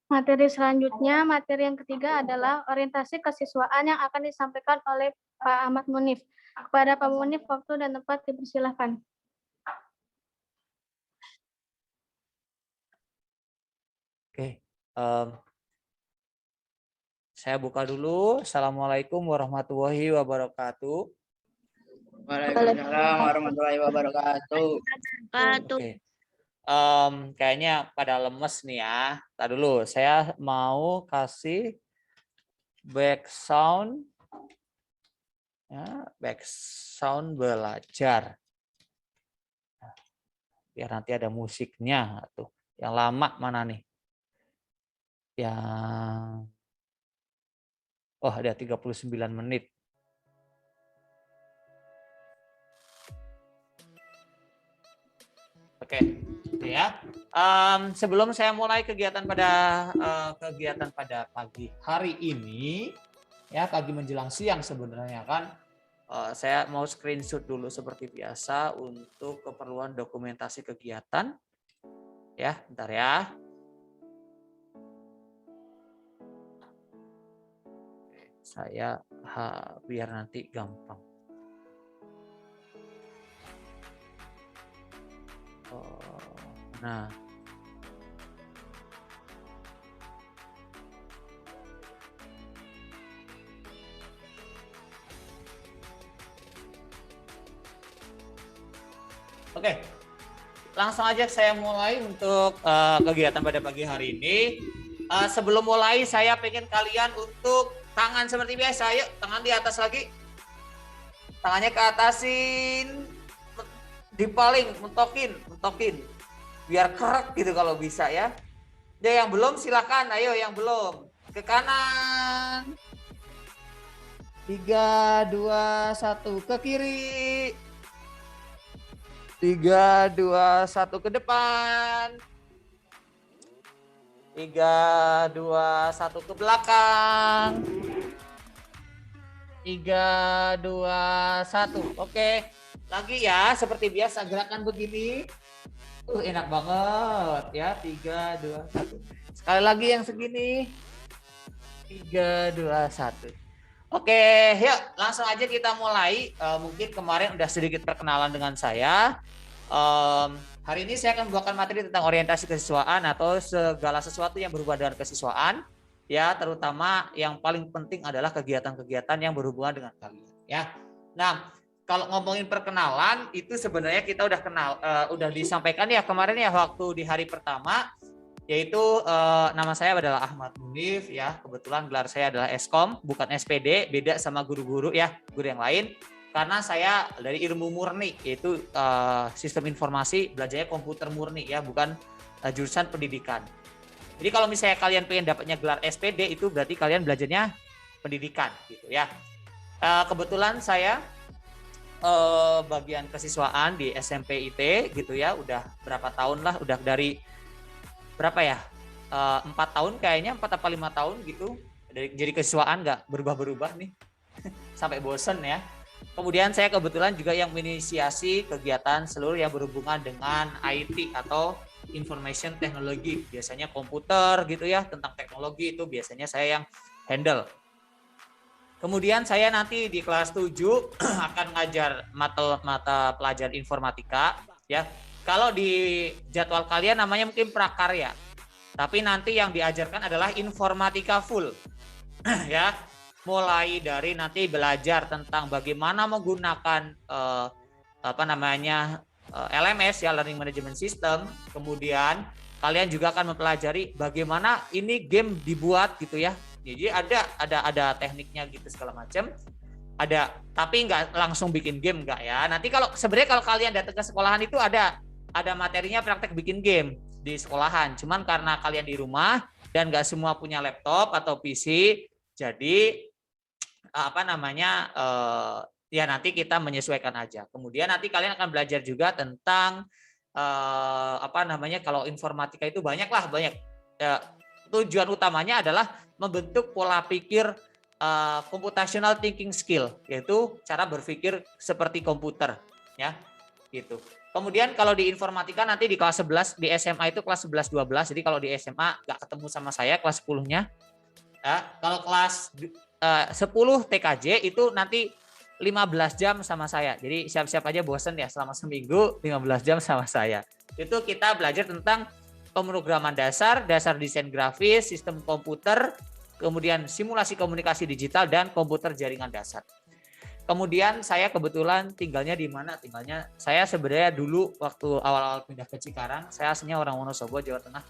Materi selanjutnya, materi yang ketiga adalah orientasi kesiswaan yang akan disampaikan oleh Pak Ahmad Munif. Kepada Pak Munif, waktu dan tempat dipersilahkan. Oke, saya buka dulu. Assalamualaikum warahmatullahi wabarakatuh. Waalaikumsalam warahmatullahi wabarakatuh. Oke. Kayaknya pada lemes nih ya. Tadi dulu, saya mau kasih back sound, ya, back sound belajar. Biar nanti ada musiknya tuh. Yang lama mana nih? Yang ada 39 menit. Oke, ya. Sebelum saya mulai kegiatan pada pagi hari ini, ya pagi menjelang siang sebenarnya kan, saya mau screenshot dulu seperti biasa untuk keperluan dokumentasi kegiatan. Ya, bentar ya. Saya biar nanti gampang. Nah, oke, langsung aja saya mulai untuk kegiatan pada pagi hari ini. Sebelum mulai, saya pengen kalian untuk tangan seperti biasa. Yuk, tangan di atas lagi. Tangannya ke atasin. Dipaling, mentokin. Biar kerak gitu kalau bisa ya. Ya yang belum silakan, ayo yang belum. Ke kanan. 3, 2, 1 ke kiri. 3, 2, 1 ke depan. 3, 2, 1 ke belakang. 3, 2, 1. Oke. Lagi ya, seperti biasa gerakan begini. Enak banget ya. 3, 2, 1. Sekali lagi yang segini. 3, 2, 1. Oke, yuk langsung aja kita mulai. Mungkin kemarin udah sedikit perkenalan dengan saya. Hari ini saya akan membawakan materi tentang orientasi kesiswaan atau segala sesuatu yang berhubungan dengan kesiswaan. Ya, terutama yang paling penting adalah kegiatan-kegiatan yang berhubungan dengan kalian. Ya, nah. Kalau ngomongin perkenalan itu sebenarnya kita udah udah disampaikan ya kemarin ya waktu di hari pertama, yaitu nama saya adalah Ahmad Munif ya, kebetulan gelar saya adalah Eskom bukan SPD, beda sama guru-guru ya, guru yang lain karena saya dari ilmu murni yaitu sistem informasi, belajarnya komputer murni ya, bukan jurusan pendidikan. Jadi kalau misalnya kalian pengen dapatnya gelar SPD itu berarti kalian belajarnya pendidikan gitu ya. Kebetulan saya bagian kesiswaan di SMP IT gitu ya, udah berapa tahun lah, udah dari berapa ya 4 tahun kayaknya, 4 atau 5 tahun gitu jadi kesiswaan, nggak berubah-berubah nih sampai bosen ya. Kemudian saya kebetulan juga yang menginisiasi kegiatan seluruh yang berhubungan dengan IT atau information technology, biasanya komputer gitu ya, tentang teknologi itu biasanya saya yang handle. Kemudian saya nanti di kelas 7 akan ngajar mata pelajaran informatika ya. Kalau di jadwal kalian namanya mungkin prakarya. Tapi nanti yang diajarkan adalah informatika full. Ya. Mulai dari nanti belajar tentang bagaimana menggunakan LMS ya, Learning Management System, kemudian kalian juga akan mempelajari bagaimana ini game dibuat gitu ya. Jadi ada tekniknya gitu segala macam. Ada, tapi nggak langsung bikin game nggak ya. Nanti sebenarnya kalau kalian datang ke sekolahan itu ada materinya praktek bikin game di sekolahan. Cuman karena kalian di rumah dan nggak semua punya laptop atau PC, jadi ya nanti kita menyesuaikan aja. Kemudian nanti kalian akan belajar juga tentang kalau informatika itu banyak. Tujuan utamanya adalah membentuk pola pikir computational thinking skill, yaitu cara berpikir seperti komputer, ya, gitu. Kemudian kalau di informatika nanti di kelas 11, di SMA itu kelas 11 12. Jadi kalau di SMA nggak ketemu sama saya kelas 10-nya. Ya, kalau kelas 10 TKJ itu nanti 15 jam sama saya. Jadi siap-siap aja bosen ya, selama seminggu 15 jam sama saya. Itu kita belajar tentang pemrograman dasar desain grafis, sistem komputer, kemudian simulasi komunikasi digital dan komputer jaringan dasar. Kemudian saya kebetulan tinggalnya di mana? Saya sebenarnya dulu waktu awal-awal pindah ke Cikarang, saya aslinya orang Wonosobo, Jawa Tengah.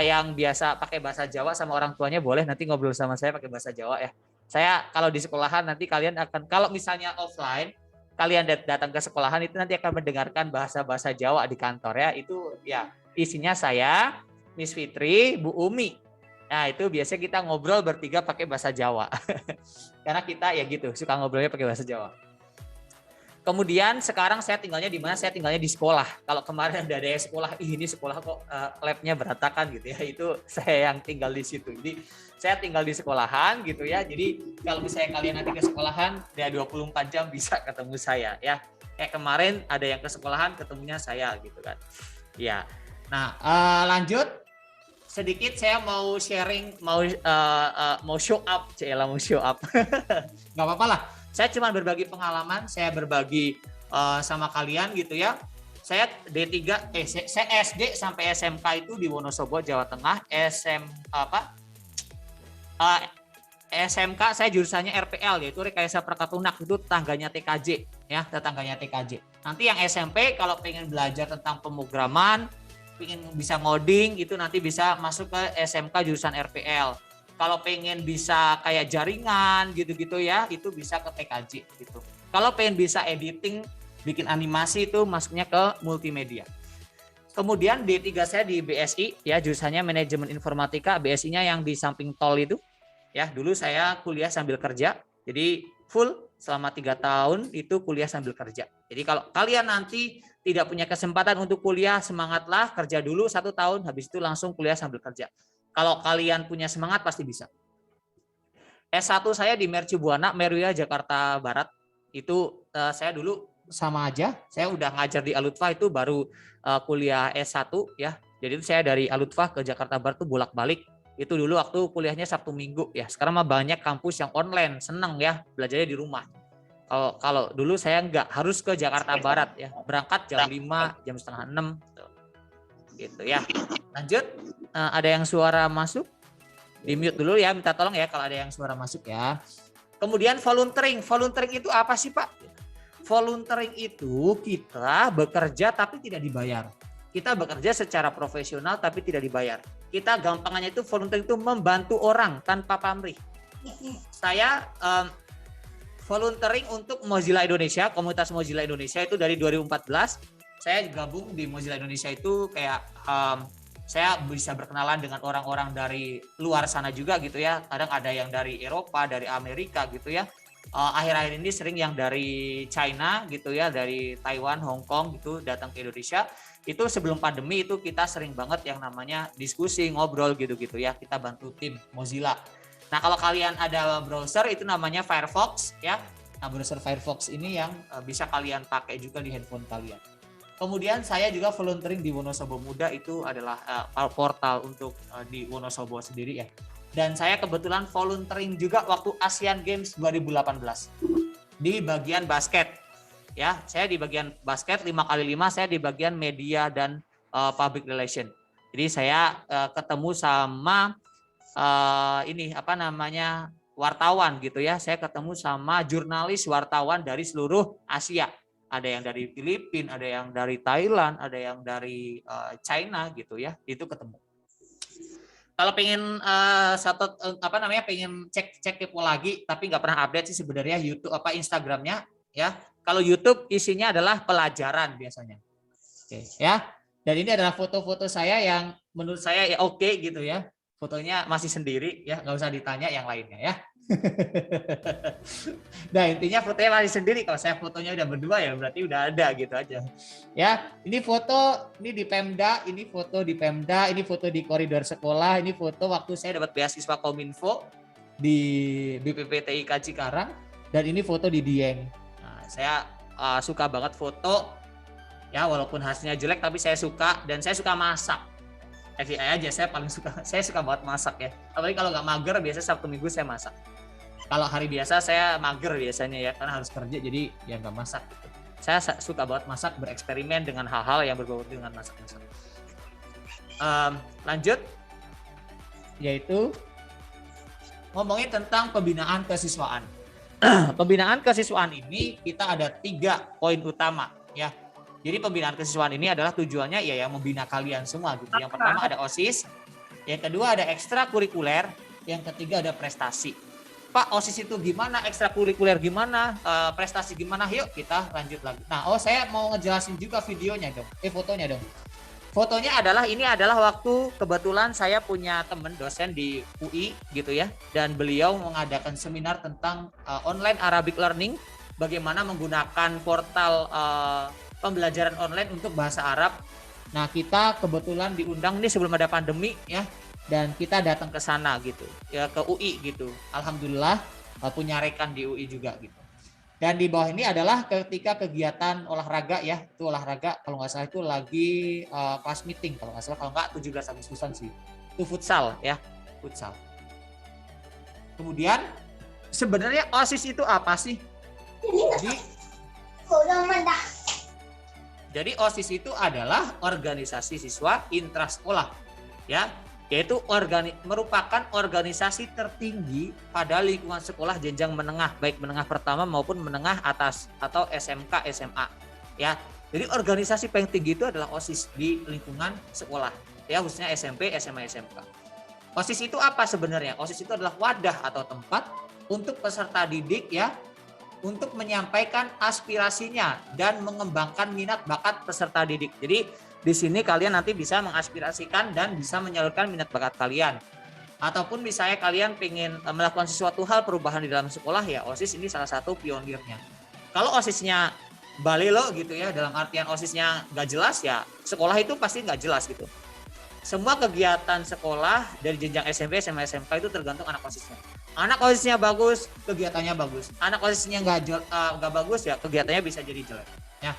Yang biasa pakai bahasa Jawa sama orang tuanya boleh nanti ngobrol sama saya pakai bahasa Jawa ya. Saya kalau di sekolahan nanti kalian akan, kalau misalnya offline, kalian datang ke sekolahan itu nanti akan mendengarkan bahasa-bahasa Jawa di kantor ya. Itu ya isinya saya, Miss Fitri, Bu Umi. Nah itu biasanya kita ngobrol bertiga pakai bahasa Jawa. Karena kita ya gitu, suka ngobrolnya pakai bahasa Jawa. Kemudian sekarang saya tinggalnya di mana? Saya tinggalnya di sekolah. Kalau kemarin udah ada sekolah, ini sekolah kok labnya berantakan gitu ya. Itu saya yang tinggal di situ. Jadi saya tinggal di sekolahan gitu ya. Jadi kalau misalnya kalian nanti ke sekolahan, ya 24 jam bisa ketemu saya ya. Kayak kemarin ada yang ke sekolahan, ketemunya saya gitu kan. Ya. Nah, lanjut. Sedikit saya mau sharing, mau show up, mau show up. Nggak apa-apa lah. Saya cuma berbagi pengalaman, saya berbagi sama kalian gitu ya. Saya saya SD sampai SMK itu di Wonosobo, Jawa Tengah. SMK saya jurusannya RPL, yaitu Rekayasa Perangkat Lunak, itu tetangganya TKJ ya, tetangganya TKJ. Nanti yang SMP kalau pengen belajar tentang pemrograman, pengen bisa ngoding, itu nanti bisa masuk ke SMK jurusan RPL. Kalau pengen bisa kayak jaringan gitu-gitu ya, itu bisa ke TKJ gitu. Kalau pengen bisa editing, bikin animasi itu masuknya ke multimedia. Kemudian D3 saya di BSI ya, jurusannya Manajemen Informatika, BSI-nya yang di samping tol itu. Ya, dulu saya kuliah sambil kerja. Jadi full selama 3 tahun itu kuliah sambil kerja. Jadi kalau kalian nanti tidak punya kesempatan untuk kuliah, semangatlah, kerja dulu 1 tahun, habis itu langsung kuliah sambil kerja. Kalau kalian punya semangat pasti bisa. S1 saya di Merci Buana, Meruya, Jakarta Barat. Itu saya dulu sama aja. Saya udah ngajar di Alutfa itu baru kuliah S1 ya. Jadi itu saya dari Alutfa ke Jakarta Barat tuh bolak-balik. Itu dulu waktu kuliahnya Sabtu Minggu ya. Sekarang mah banyak kampus yang online, seneng ya belajarnya di rumah. Kalau dulu saya enggak, harus ke Jakarta Barat ya. Berangkat jam 5, jam setengah 6 gitu ya. Lanjut. Ada yang suara masuk? Di mute dulu ya, minta tolong ya kalau ada yang suara masuk ya. Kemudian volunteering. Volunteering itu apa sih Pak? Volunteering itu kita bekerja tapi tidak dibayar. Kita bekerja secara profesional tapi tidak dibayar. Kita gampangannya itu volunteering itu membantu orang tanpa pamrih. Saya volunteering untuk Mozilla Indonesia, komunitas Mozilla Indonesia itu dari 2014. Saya gabung di Mozilla Indonesia itu kayak saya bisa berkenalan dengan orang-orang dari luar sana juga gitu ya. Kadang ada yang dari Eropa, dari Amerika gitu ya. Akhir-akhir ini sering yang dari China gitu ya, dari Taiwan, Hong Kong gitu datang ke Indonesia. Itu sebelum pandemi itu kita sering banget yang namanya diskusi, ngobrol gitu-gitu ya. Kita bantu tim Mozilla. Nah, kalau kalian ada browser itu namanya Firefox ya. Nah, browser Firefox ini yang bisa kalian pakai juga di handphone kalian. Kemudian saya juga volunteering di Wonosobo Muda, itu adalah portal untuk di Wonosobo sendiri ya. Dan saya kebetulan volunteering juga waktu Asian Games 2018 di bagian basket. Ya, saya di bagian basket 5x5, saya di bagian media dan public relation. Jadi saya ketemu sama wartawan gitu ya. Saya ketemu sama jurnalis wartawan dari seluruh Asia. ada yang dari Filipina, ada yang dari Thailand, ada yang dari China gitu ya, itu ketemu. Kalau pengen pengen cek kepo lagi, tapi nggak pernah update sih sebenarnya YouTube Instagramnya ya. Kalau YouTube isinya adalah pelajaran biasanya. Oke, ya. Dan ini adalah foto-foto saya yang menurut saya ya oke gitu ya. Fotonya masih sendiri ya, nggak usah ditanya yang lainnya ya. Nah intinya fotonya masih sendiri. Kalau saya fotonya udah berdua ya berarti udah ada gitu aja. Ya, ini foto ini di Pemda, ini foto di Pemda, ini foto di koridor sekolah, ini foto waktu saya dapat beasiswa Kominfo di BPPTIK Cikarang, dan ini foto di Dieng. Nah, saya suka banget foto. Ya walaupun hasilnya jelek tapi saya suka, dan saya suka masak. FYI aja saya suka banget masak ya. Apalagi kalau nggak mager biasa Sabtu Minggu saya masak. Kalau hari biasa saya mager biasanya ya karena harus kerja jadi ya nggak masak gitu. Saya suka banget masak, bereksperimen dengan hal-hal yang berbau dengan masak-masak. Lanjut, yaitu ngomongin tentang pembinaan kesiswaan. Pembinaan kesiswaan ini kita ada 3 poin utama ya. Jadi pembinaan kesiswaan ini adalah tujuannya ya yang membina kalian semua gitu. Yang pertama ada OSIS, yang kedua ada ekstrakurikuler, yang ketiga ada prestasi. Pak, OSIS itu gimana, ekstrakurikuler gimana, prestasi gimana? Yuk kita lanjut lagi. Nah, saya mau ngejelasin juga videonya dong. Fotonya dong. Fotonya ini adalah waktu kebetulan saya punya teman dosen di UI gitu ya, dan beliau mengadakan seminar tentang online Arabic learning, bagaimana menggunakan portal pembelajaran online untuk bahasa Arab. Nah, kita kebetulan diundang nih sebelum ada pandemi ya, dan kita datang ke sana gitu ya, ke UI gitu. Alhamdulillah punya rekan di UI juga gitu. Dan di bawah ini adalah ketika kegiatan olahraga ya, itu olahraga kalau nggak salah itu lagi class meeting kalau nggak salah, kalau nggak 17 Agustusan sih, itu futsal ya, futsal. Kemudian sebenarnya OSIS itu apa sih? Jadi OSIS itu adalah organisasi siswa intrasekolah ya, yaitu merupakan organisasi tertinggi pada lingkungan sekolah jenjang menengah, baik menengah pertama maupun menengah atas atau SMK SMA ya. Jadi organisasi paling tinggi itu adalah OSIS di lingkungan sekolah ya, khususnya SMP, SMA, SMK. OSIS itu apa sebenarnya? OSIS itu adalah wadah atau tempat untuk peserta didik ya, untuk menyampaikan aspirasinya dan mengembangkan minat bakat peserta didik. Jadi di sini kalian nanti bisa mengaspirasikan dan bisa menyalurkan minat bakat kalian. Ataupun misalnya kalian pengen melakukan sesuatu hal perubahan di dalam sekolah ya, OSIS ini salah satu pionirnya. Kalau OSISnya balelo gitu ya, dalam artian OSISnya nggak jelas ya, sekolah itu pasti nggak jelas gitu. Semua kegiatan sekolah dari jenjang SMP, SMA, SMK itu tergantung anak OSISnya. Anak OSISnya bagus, kegiatannya bagus. Anak OSISnya nggak bagus ya, kegiatannya bisa jadi jelek. Ya.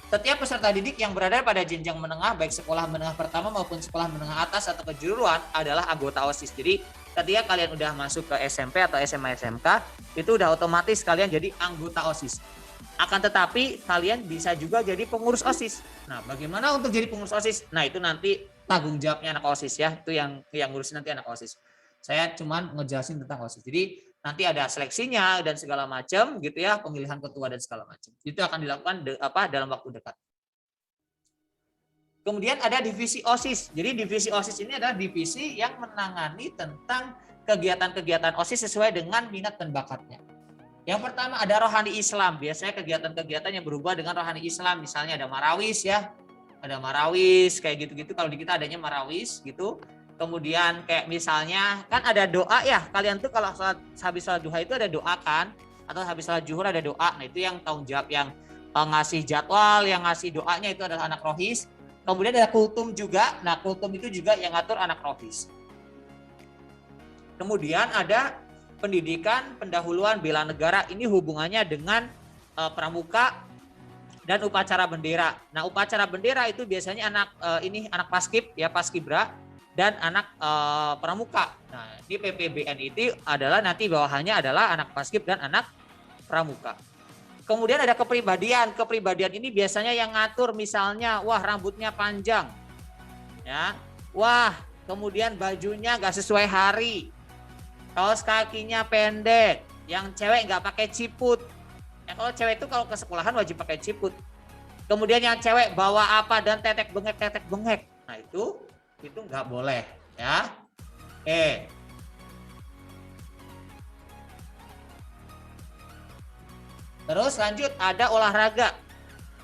Setiap peserta didik yang berada pada jenjang menengah, baik sekolah menengah pertama maupun sekolah menengah atas atau kejuruan adalah anggota OSIS. Jadi ketika kalian udah masuk ke SMP atau SMA, SMK, itu udah otomatis kalian jadi anggota OSIS. Akan tetapi kalian bisa juga jadi pengurus OSIS. Nah, bagaimana untuk jadi pengurus OSIS? Nah, itu nanti tanggung jawabnya anak OSIS ya. Itu yang ngurusin nanti anak OSIS. Saya cuman ngejelasin tentang OSIS. Jadi nanti ada seleksinya dan segala macam gitu ya, pemilihan ketua dan segala macam. Itu akan dilakukan dalam waktu dekat. Kemudian ada divisi OSIS. Jadi divisi OSIS ini adalah divisi yang menangani tentang kegiatan-kegiatan OSIS sesuai dengan minat dan bakatnya. Yang pertama ada rohani Islam. Biasanya kegiatan-kegiatan yang berhubungan dengan rohani Islam. Misalnya ada marawis ya. Ada marawis kayak gitu-gitu. Kalau di kita adanya marawis gitu. Kemudian kayak misalnya kan ada doa ya. Kalian tuh kalau habis sholat duha itu ada doa kan. Atau habis sholat zuhur ada doa. Nah itu yang tanggung jawab, yang ngasih jadwal, yang ngasih doanya itu adalah anak rohis. Kemudian ada kultum juga. Nah kultum itu juga yang ngatur anak rohis. Kemudian ada pendidikan, pendahuluan, bela negara. Ini hubungannya dengan pramuka dan upacara bendera. Nah, upacara bendera itu biasanya anak paskib ya, paskibra dan anak pramuka. Nah, di PPBN itu adalah nanti bawahannya adalah anak paskib dan anak pramuka. Kemudian ada kepribadian. Kepribadian ini biasanya yang ngatur misalnya, wah rambutnya panjang. Ya. Wah, kemudian bajunya nggak sesuai hari. Kaos kakinya pendek, yang cewek nggak pakai ciput. Ya, kalau cewek itu kalau ke sekolahan wajib pakai ciput. Kemudian yang cewek bawa apa dan tetek bengek. Nah itu nggak boleh ya. Oke. Terus lanjut ada olahraga.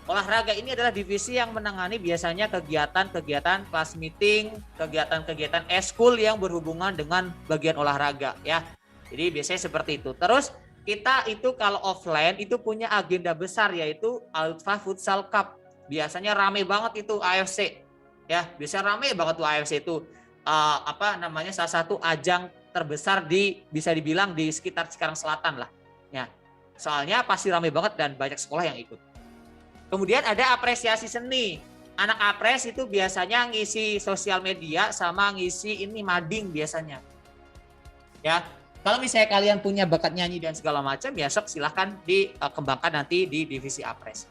Olahraga ini adalah divisi yang menangani biasanya kegiatan-kegiatan kelas meeting, kegiatan-kegiatan eskul yang berhubungan dengan bagian olahraga ya. Jadi biasanya seperti itu. Terus kita itu kalau offline itu punya agenda besar yaitu Alfa Futsal Cup. Biasanya rame banget itu AFC. Ya, biasanya rame banget tuh AFC itu. Salah satu ajang terbesar bisa dibilang di sekitar Cikarang Selatan lah. Ya. Soalnya pasti rame banget dan banyak sekolah yang ikut. Kemudian ada apresiasi seni. Anak apres itu biasanya ngisi sosial media sama ngisi ini mading biasanya. Ya, kalau misalnya kalian punya bakat nyanyi dan segala macam, ya sok silahkan dikembangkan nanti di divisi apres.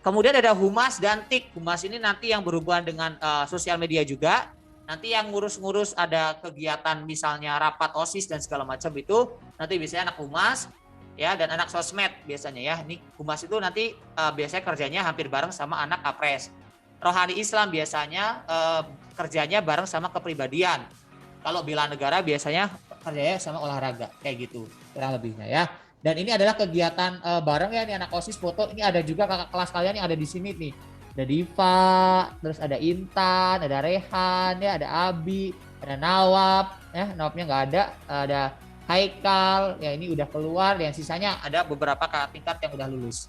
Kemudian ada humas dan tik. Humas ini nanti yang berhubungan dengan sosial media juga. Nanti yang ngurus-ngurus ada kegiatan misalnya rapat OSIS dan segala macam itu nanti biasanya anak humas ya dan anak sosmed biasanya ya. Ini humas itu nanti biasanya kerjanya hampir bareng sama anak apres. Rohani Islam biasanya kerjanya bareng sama kepribadian. Kalau bela negara biasanya kerjanya sama olahraga kayak gitu kurang lebihnya ya. Dan ini adalah kegiatan bareng ya nih anak OSIS foto. Ini ada juga kakak kelas kalian yang ada di sini nih. Ada Diva, terus ada Intan, ada Rehan, ya ada Abi, ada Nawab, ya Nawabnya nggak ada Haikal, ya ini udah keluar, yang sisanya ada beberapa kakak tingkat yang udah lulus.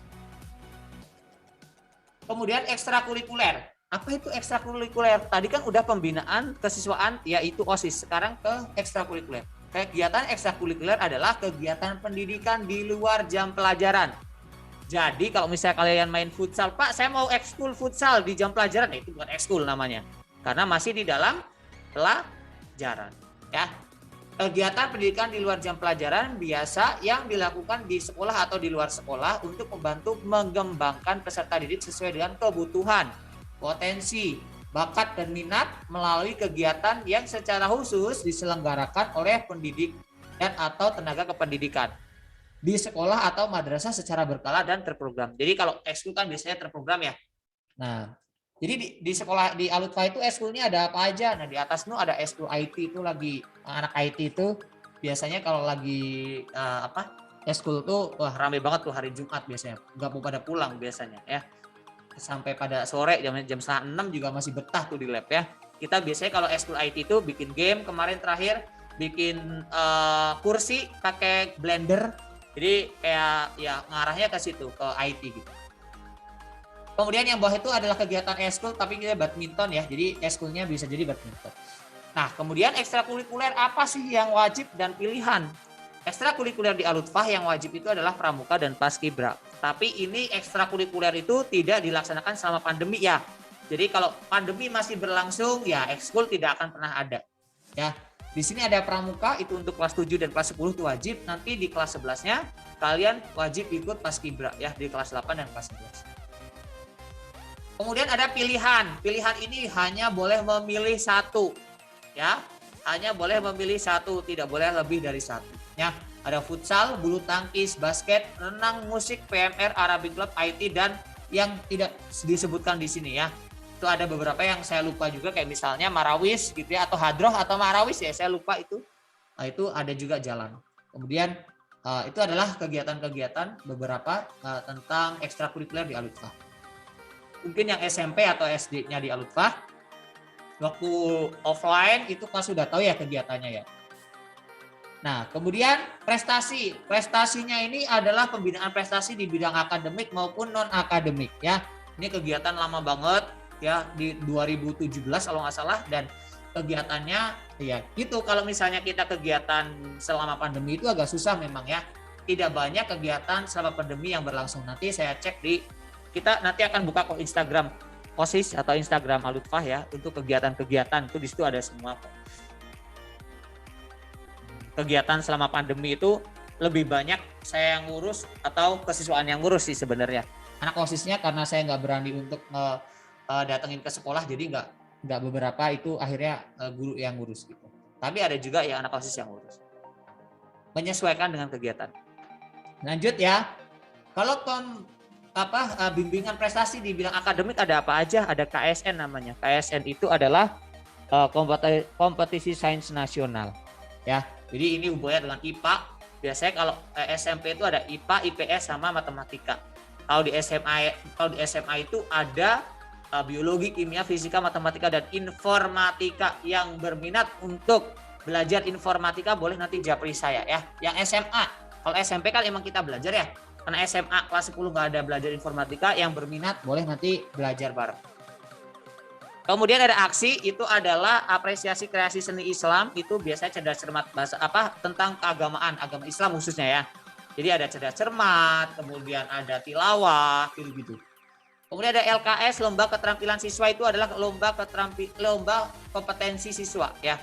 Kemudian ekstrakurikuler. Apa itu ekstrakurikuler? Tadi kan udah pembinaan kesiswaan yaitu OSIS, sekarang ke ekstrakurikuler. Kegiatan ekstrakurikuler adalah kegiatan pendidikan di luar jam pelajaran. Jadi kalau misalnya kalian main futsal, Pak saya mau ekskul futsal di jam pelajaran, itu bukan ekskul namanya. Karena masih di dalam pelajaran. Ya. Kegiatan pendidikan di luar jam pelajaran biasa yang dilakukan di sekolah atau di luar sekolah untuk membantu mengembangkan peserta didik sesuai dengan kebutuhan, potensi, bakat dan minat melalui kegiatan yang secara khusus diselenggarakan oleh pendidik dan atau tenaga kependidikan di sekolah atau madrasah secara berkala dan terprogram. Jadi kalau ekskul kan biasanya terprogram ya. Nah, jadi di sekolah di Alutfa itu ekskulnya ada apa aja? Nah, di atas itu ada ekskul IT itu lagi anak IT itu biasanya kalau lagi ekskul tuh wah rame banget tuh hari Jumat biasanya. Enggak mau pada pulang biasanya ya. Sampai pada sore jam 5:30 juga masih betah tuh di lab ya. Kita biasanya kalau ekskul IT itu bikin game, kemarin terakhir bikin kursi pakai Blender. Jadi kayak ya ngarahnya ke situ, ke IT gitu. Kemudian yang bawah itu adalah kegiatan ekskul tapi kita badminton ya. Jadi ekskulnya bisa jadi badminton. Nah, kemudian ekstrakurikuler apa sih yang wajib dan pilihan? Ekstrakurikuler di Alutfah yang wajib itu adalah pramuka dan paskibra. Tapi ini ekstrakurikuler itu tidak dilaksanakan selama pandemi ya. Jadi kalau pandemi masih berlangsung ya ekskul tidak akan pernah ada. Ya. Di sini ada pramuka itu untuk kelas 7 dan kelas 10 itu wajib. Nanti di kelas 11-nya kalian wajib ikut paskibra ya di kelas 8 dan kelas 11. Kemudian ada pilihan. Pilihan ini hanya boleh memilih satu. Ya, hanya boleh memilih satu, tidak boleh lebih dari satu. Ya, ada futsal, bulu tangkis, basket, renang, musik, PMR, Arabic Club, IT dan yang tidak disebutkan di sini ya. Itu ada beberapa yang saya lupa juga kayak misalnya Marawis gitu ya atau Hadroh atau Marawis ya saya lupa itu. Nah, itu ada juga jalan. Kemudian itu adalah kegiatan-kegiatan beberapa tentang ekstrakurikuler di Alutfah. Mungkin yang SMP atau SD-nya di Alutfah waktu offline itu kan sudah tahu ya kegiatannya ya. Nah, kemudian prestasi. Prestasinya ini adalah pembinaan prestasi di bidang akademik maupun non-akademik ya. Ini kegiatan lama banget ya di 2017 kalau nggak salah dan kegiatannya ya gitu. Kalau misalnya kita kegiatan selama pandemi itu agak susah memang ya. Tidak banyak kegiatan selama pandemi yang berlangsung. Nanti saya cek kita nanti akan buka Instagram OSIS atau Instagram Alutfah ya untuk kegiatan-kegiatan itu di situ ada semua. Kegiatan selama pandemi itu lebih banyak saya yang ngurus atau kesiswaan yang ngurus sih sebenarnya. Anak OSISnya karena saya nggak berani untuk datengin ke sekolah jadi nggak beberapa itu akhirnya guru yang ngurus gitu. Tapi ada juga yang anak OSIS yang ngurus. Menyesuaikan dengan kegiatan. Lanjut ya. Kalau bimbingan prestasi di bidang akademik ada apa aja? Ada KSN namanya. KSN itu adalah kompetisi sains nasional. Ya, jadi ini hubungannya dengan IPA. Biasanya kalau SMP itu ada IPA, IPS sama matematika. Kalau di SMA itu ada biologi, kimia, fisika, matematika dan informatika. Yang berminat untuk belajar informatika boleh nanti japri saya ya. Yang SMA, kalau SMP kan emang kita belajar ya. Karena SMA kelas 10 nggak ada belajar informatika, yang berminat boleh nanti belajar bareng. Kemudian ada aksi, itu adalah apresiasi kreasi seni Islam, itu biasanya cerdas cermat bahasa tentang keagamaan, agama Islam khususnya ya. Jadi ada cerdas cermat, kemudian ada tilawah, gitu-gitu. Kemudian ada LKS, lomba keterampilan siswa, itu adalah lomba kompetensi siswa ya.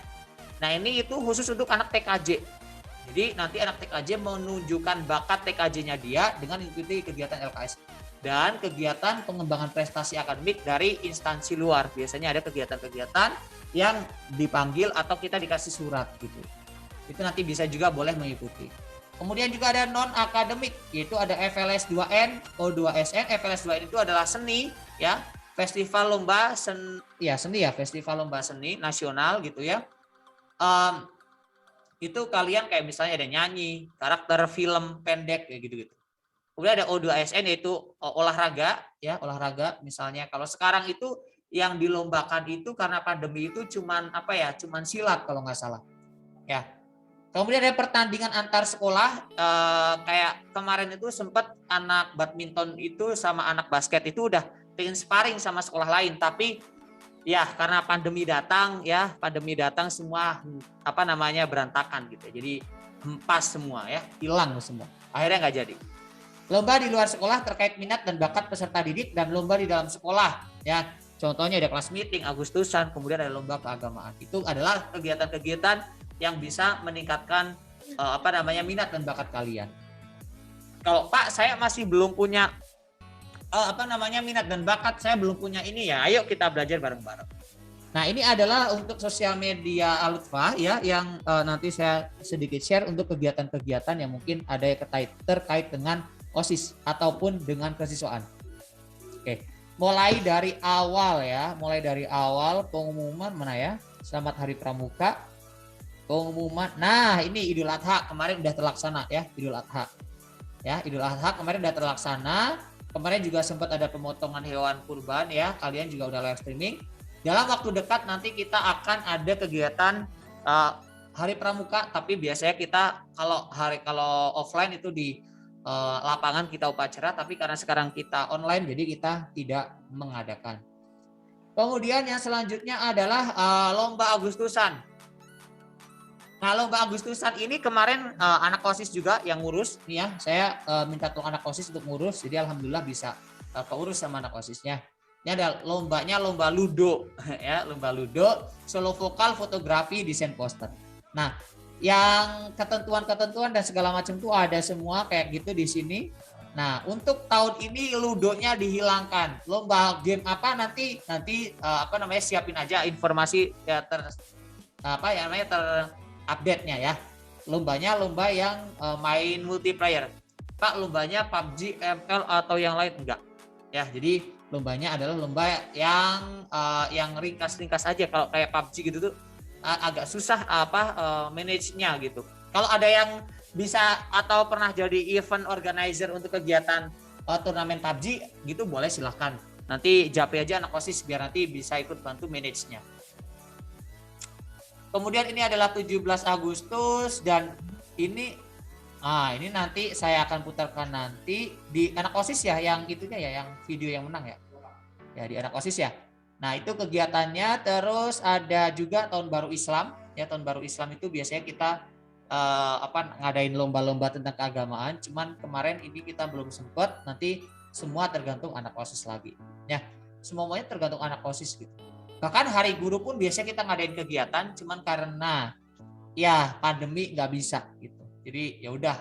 Nah, ini itu khusus untuk anak TKJ. Jadi nanti anak TKJ menunjukkan bakat TKJ-nya dia dengan mengikuti kegiatan LKS dan kegiatan pengembangan prestasi akademik dari instansi luar. Biasanya ada kegiatan-kegiatan yang dipanggil atau kita dikasih surat gitu. Itu nanti bisa juga boleh mengikuti. Kemudian juga ada non akademik, yaitu ada FLS 2N, O2SN. FLS 2N itu adalah seni ya, festival lomba festival lomba seni nasional gitu ya. Itu kalian kayak misalnya ada nyanyi, karakter film pendek kayak gitu-gitu. Kemudian ada O2SN yaitu olahraga ya, olahraga misalnya. Kalau sekarang itu yang dilombakan itu karena pandemi itu cuman silat kalau nggak salah. Ya. Kemudian ada pertandingan antar sekolah, kayak kemarin itu sempat anak badminton itu sama anak basket itu udah pengen sparring sama sekolah lain, tapi ya karena pandemi datang semua berantakan gitu. Jadi hempas semua ya, hilang semua. Akhirnya nggak jadi. Lomba di luar sekolah terkait minat dan bakat peserta didik dan lomba di dalam sekolah ya. Contohnya ada kelas meeting Agustusan, kemudian ada lomba keagamaan. Itu adalah kegiatan-kegiatan yang bisa meningkatkan minat dan bakat kalian. Kalau Pak, saya masih belum punya minat dan bakat, saya belum punya ini ya. Ayo kita belajar bareng-bareng. Nah, ini adalah untuk sosial media Al-Lutfah ya, yang nanti saya sedikit share untuk kegiatan-kegiatan yang mungkin ada yang terkait dengan OSIS ataupun dengan kesiswaan. Oke, mulai dari awal pengumuman mana ya? Selamat Hari Pramuka. Pengumuman. Nah, ini Idul Adha kemarin udah terlaksana ya, Idul Adha. Ya, Idul Adha kemarin udah terlaksana. Kemarin juga sempat ada pemotongan hewan kurban ya, kalian juga udah live streaming. Dalam waktu dekat nanti kita akan ada kegiatan Hari Pramuka, tapi biasanya kita kalau offline itu di lapangan kita upacara, tapi karena sekarang kita online jadi kita tidak mengadakan. Kemudian yang selanjutnya adalah lomba Agustusan. Nah, lomba Agustusan ini kemarin anak OSIS juga yang ngurus nih ya. Saya minta tolong anak OSIS untuk ngurus, jadi alhamdulillah bisa keurus sama anak OSISnya. Ini ada lombanya, lomba ludo ya, lomba ludo, solo vokal, fotografi, desain poster. Nah, yang ketentuan-ketentuan dan segala macam itu ada semua kayak gitu di sini. Nah, untuk tahun ini ludonya dihilangkan. Lomba game apa nanti siapin aja informasi ya update-nya ya. Lombanya lomba yang main multiplayer. Pak, lombanya PUBG, ML atau yang lain enggak? Ya, jadi lombanya adalah lomba yang ringkas-ringkas aja. Kalau kayak PUBG gitu tuh agak susah manage-nya gitu. Kalau ada yang bisa atau pernah jadi event organizer untuk kegiatan turnamen PUBG gitu boleh silahkan. Nanti japri aja anak OSIS biar nanti bisa ikut bantu manage-nya. Kemudian ini adalah 17 Agustus dan ini nanti saya akan putarkan nanti di anak OSIS ya, yang itunya ya, yang video yang menang ya. Ya di anak OSIS ya. Nah, itu kegiatannya. Terus ada juga tahun baru Islam ya. Tahun baru Islam itu biasanya kita ngadain lomba-lomba tentang keagamaan. Cuman kemarin ini kita belum sempat. Nanti semua tergantung anak OSIS lagi. Ya, semuanya tergantung anak OSIS gitu. Bahkan hari guru pun biasanya kita ngadain kegiatan, cuman karena ya pandemi nggak bisa gitu. Jadi ya udah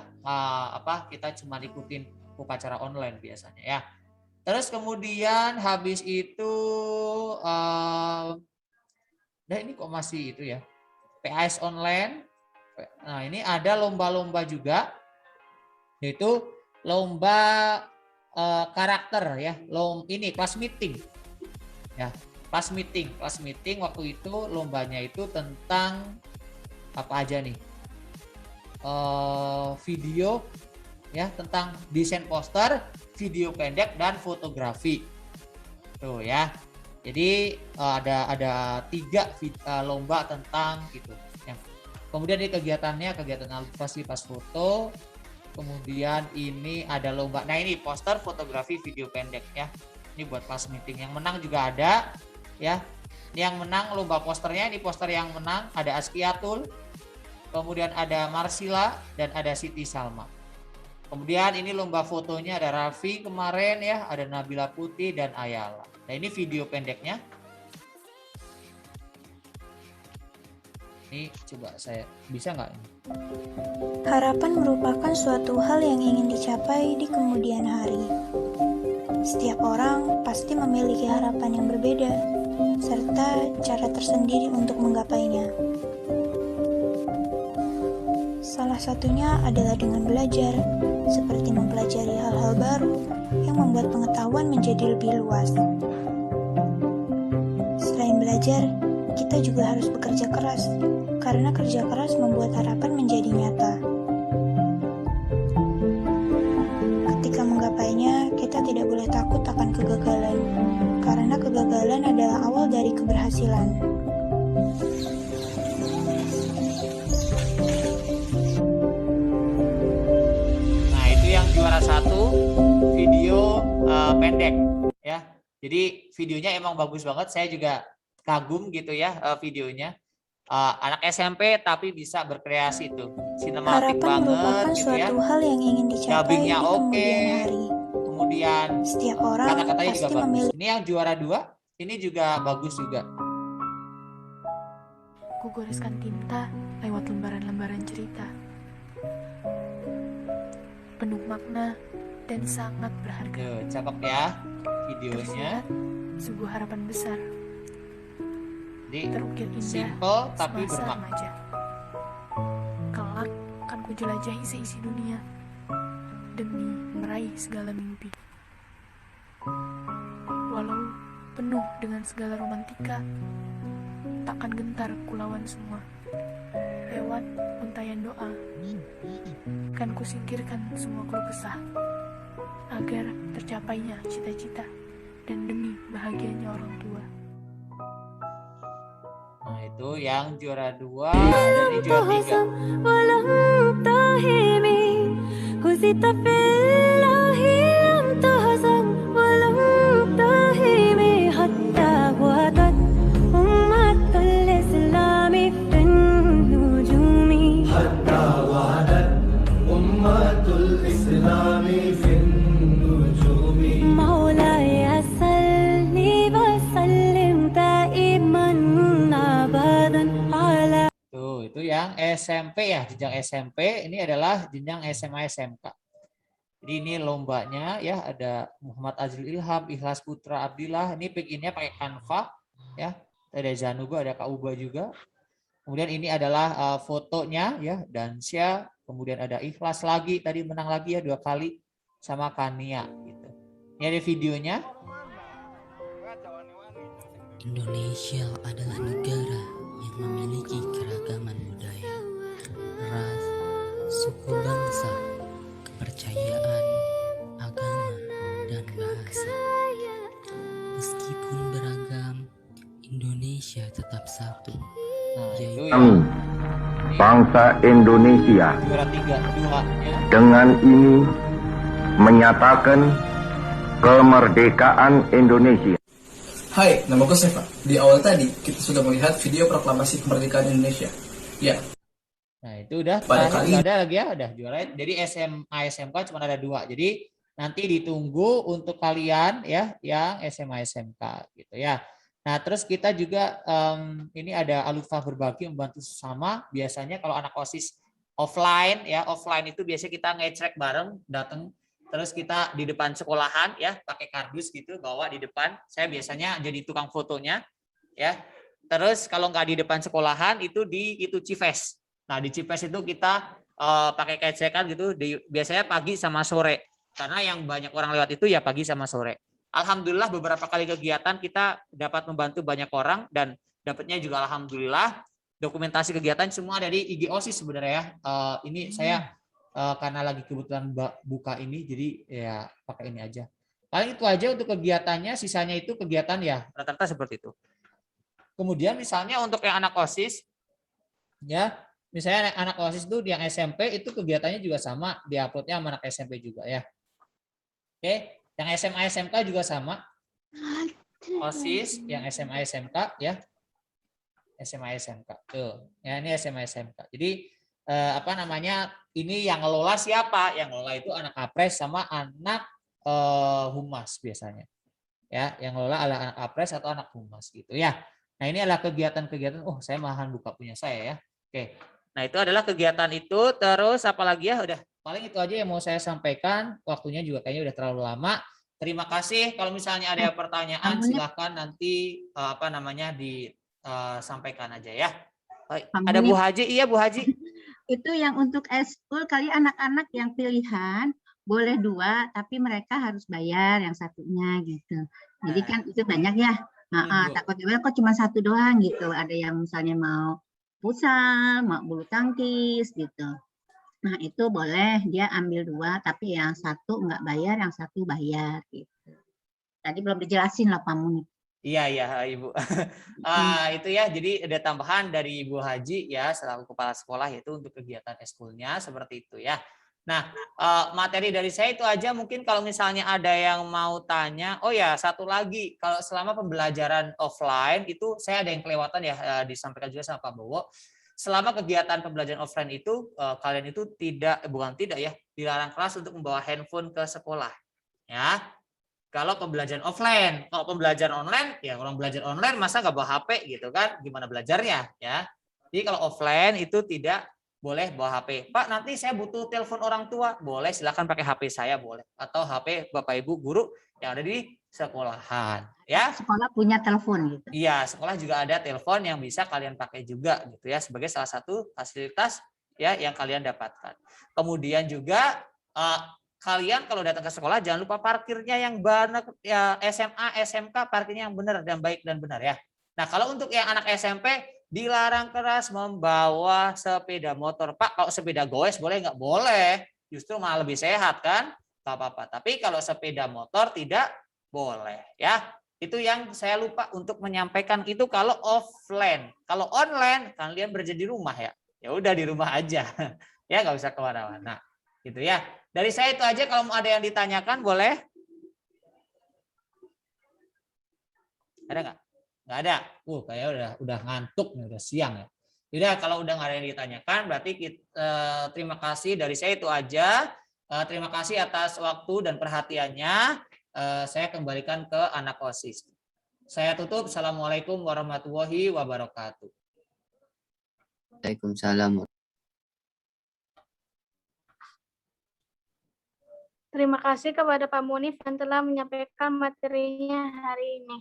kita cuma ikutin upacara online biasanya ya. Terus kemudian habis itu ini kok masih itu ya, PAS online. Nah, ini ada lomba-lomba juga, yaitu lomba karakter ya, ini kelas meeting ya, kelas meeting waktu itu lombanya itu tentang apa aja nih, video ya, tentang desain poster, video pendek dan fotografi tuh ya. Jadi ada 3 lomba tentang itu ya. Kemudian di kegiatan alokasi pas foto. Kemudian ini ada lomba. Nah, ini poster, fotografi, video pendek ya. Ini buat kelas meeting. Yang menang juga ada ya. Ini yang menang lomba posternya, ini poster yang menang ada Askiatul. Kemudian ada Marsila dan ada Siti Salma. Kemudian ini lomba fotonya ada Raffi kemarin ya, ada Nabila Putih dan Ayala. Nah, ini video pendeknya. Ini coba saya bisa nggak ini? Harapan merupakan suatu hal yang ingin dicapai di kemudian hari. Setiap orang pasti memiliki harapan yang berbeda, serta cara tersendiri untuk menggapainya. Salah satunya adalah dengan belajar, seperti mempelajari hal-hal baru yang membuat pengetahuan menjadi lebih luas. Selain belajar, kita juga harus bekerja keras, karena kerja keras membuat harapan menjadi nyata. Ketika menggapainya, kita tidak boleh takut akan kegagalan, karena kegagalan adalah awal dari keberhasilan. Nah, itu yang juara 1 video pendek ya. Jadi videonya emang bagus banget, saya juga kagum gitu ya videonya. Anak SMP tapi bisa berkreasi tuh, sinematik Harapan banget merupakan gitu ya. suatu hal yang ingin dicapai Dubbingnya di oke. kemudian hari. Kemudian Setiap orang kata-katanya juga pasti bagus. memiliki. Ini yang juara 2, ini juga bagus juga. Ku goreskan tinta lewat lembaran-lembaran cerita. Penuh makna dan sangat berharga. Tuh, cakep ya videonya. Tersirat sebuah harapan besar. Jadi Terukir indah simple tapi semasa bermakna. remaja. Kelak akan ku jelajahi seisi dunia demi meraih segala mimpi. Walau penuh dengan segala romantika, takkan gentar kulawan semua. Lewat untayan doa, kan ku singkirkan semua keluh kesah, agar tercapainya cita-cita dan demi bahagianya orang tua. Nah, itu yang juara 2 dan ini juara 3. ولم تهمي هزت في الله لم تهزم ولم تهمي حتى واتت أمة الإسلام في النجوم حتى وعدت أمة الإسلام في النجوم مولاي صلي وسلم دائما أبدا على. Tuh, itu yang SMP ya, jenjang SMP. Ini adalah jenjang SMA SMK. Jadi ini lombanya ya, ada Muhammad Azril Ilham, Ikhlas Putra Abdillah. Ini bikinnya pakai Canva ya. Ada Zanuba, ada Kak Uba juga. Kemudian ini adalah fotonya ya, Dansya. Kemudian ada Ikhlas lagi, tadi menang lagi ya 2 kali sama Kania gitu. Ini ada videonya. Indonesia adalah negara yang memiliki keragaman budaya, ras, suku bangsa, kepercayaan, agama, dan bahasa. Meskipun beragam, Indonesia tetap satu. Nah, itu ya. Kami, bangsa Indonesia, Juara 3 duanya. dengan ini menyatakan kemerdekaan Indonesia. Hai, namaku Seva. Di awal tadi, kita sudah melihat video proklamasi kemerdekaan Indonesia. Ya, Nah, itu udah. Pada Terakhir kali- nggak ada lagi ya, udah juara. Jadi SMA SMK cuma ada 2. Jadi nanti ditunggu untuk kalian ya yang SMA SMK gitu ya. Nah, terus kita juga ini ada Alufa berbagi membantu sesama. Biasanya kalau anak OSIS offline ya, offline itu biasanya kita ngecek bareng, datang terus kita di depan sekolahan ya, pakai kardus gitu, bawa di depan. Saya biasanya jadi tukang fotonya ya. Terus kalau nggak di depan sekolahan itu di Cives. Nah, di Cives itu kita pakai kecekan gitu, biasanya pagi sama sore. Karena yang banyak orang lewat itu ya pagi sama sore. Alhamdulillah beberapa kali kegiatan kita dapat membantu banyak orang dan dapatnya juga alhamdulillah dokumentasi kegiatan semua ada di IG OSIS sebenarnya ya. Ini saya karena lagi kebetulan buka ini jadi ya pakai ini aja. Paling itu aja untuk kegiatannya, sisanya itu kegiatan ya rata-rata seperti itu. Kemudian misalnya untuk yang anak OSIS ya, misalnya anak OSIS itu yang SMP itu kegiatannya juga sama, diuploadnya sama anak SMP juga ya. Oke, yang SMA SMK juga sama. OSIS yang SMA SMK ya. SMA SMK. Tuh, ya ini SMA SMK. Jadi apa namanya? Ini yang ngelola siapa? Yang ngelola itu anak APRES sama anak humas biasanya. Ya, yang ngelola adalah anak APRES atau anak humas gitu ya. Nah, ini adalah kegiatan-kegiatan. Oh, saya malahan buka punya saya ya. Oke. Nah, itu adalah kegiatan itu. Terus apalagi ya? Udah paling itu aja yang mau saya sampaikan. Waktunya juga kayaknya udah terlalu lama. Terima kasih. Kalau misalnya ada pertanyaan silahkan nanti apa namanya disampaikan aja ya. Ada Bu Haji? Iya Bu Haji. Itu yang untuk eskul kali anak-anak yang pilihan boleh 2 tapi mereka harus bayar yang satunya gitu. Jadi kan itu banyak ya. Takutnya kok cuma 1 doang gitu. Ada yang misalnya mau futsal, mau bulu tangkis gitu. Nah itu boleh dia ambil 2 tapi yang 1 nggak bayar, yang 1 bayar gitu. Tadi belum dijelasin lah Pak Munif. Iya Ibu. Itu ya, jadi ada tambahan dari Ibu Haji ya selaku kepala sekolah yaitu untuk kegiatan eskulnya seperti itu ya. Nah, materi dari saya itu aja. Mungkin kalau misalnya ada yang mau tanya, oh ya satu lagi, kalau selama pembelajaran offline itu saya ada yang kelewatan ya, disampaikan juga sama Pak Bowo. Selama kegiatan pembelajaran offline itu kalian itu bukan tidak ya, dilarang keras untuk membawa handphone ke sekolah. Ya. Kalau pembelajaran offline, kalau pembelajaran online, ya orang belajar online masa nggak bawa HP gitu kan? Gimana belajarnya ya? Jadi kalau offline itu tidak boleh bawa HP. Pak, nanti saya butuh telepon orang tua. Boleh, silakan pakai HP saya boleh. Atau HP Bapak Ibu guru yang ada di sekolahan. Ya. Sekolah punya telepon gitu. Iya, sekolah juga ada telepon yang bisa kalian pakai juga gitu ya sebagai salah satu fasilitas ya yang kalian dapatkan. Kemudian juga kalian kalau datang ke sekolah jangan lupa parkirnya yang benar ya, SMA, SMK parkirnya yang benar dan baik dan benar ya. Nah, kalau untuk yang anak SMP dilarang keras membawa sepeda motor. Pak, kalau sepeda goes boleh nggak? Boleh. Justru malah lebih sehat kan? Nggak apa-apa. Tapi kalau sepeda motor tidak boleh ya. Itu yang saya lupa untuk menyampaikan itu kalau offline. Kalau online kalian berada di rumah ya. Ya udah di rumah aja. Ya nggak usah kemana-mana. Gitu ya. Dari saya itu aja. Kalau ada yang ditanyakan boleh. Ada nggak? Nggak ada. Kayak udah ngantuk nih, udah siang ya. Udah kalau udah nggak ada yang ditanyakan, berarti terima kasih dari saya itu aja. Terima kasih atas waktu dan perhatiannya. Saya kembalikan ke anak OSIS. Saya tutup. Assalamualaikum warahmatullahi wabarakatuh. Waalaikumsalam. Terima kasih kepada Pak Munif yang telah menyampaikan materinya hari ini.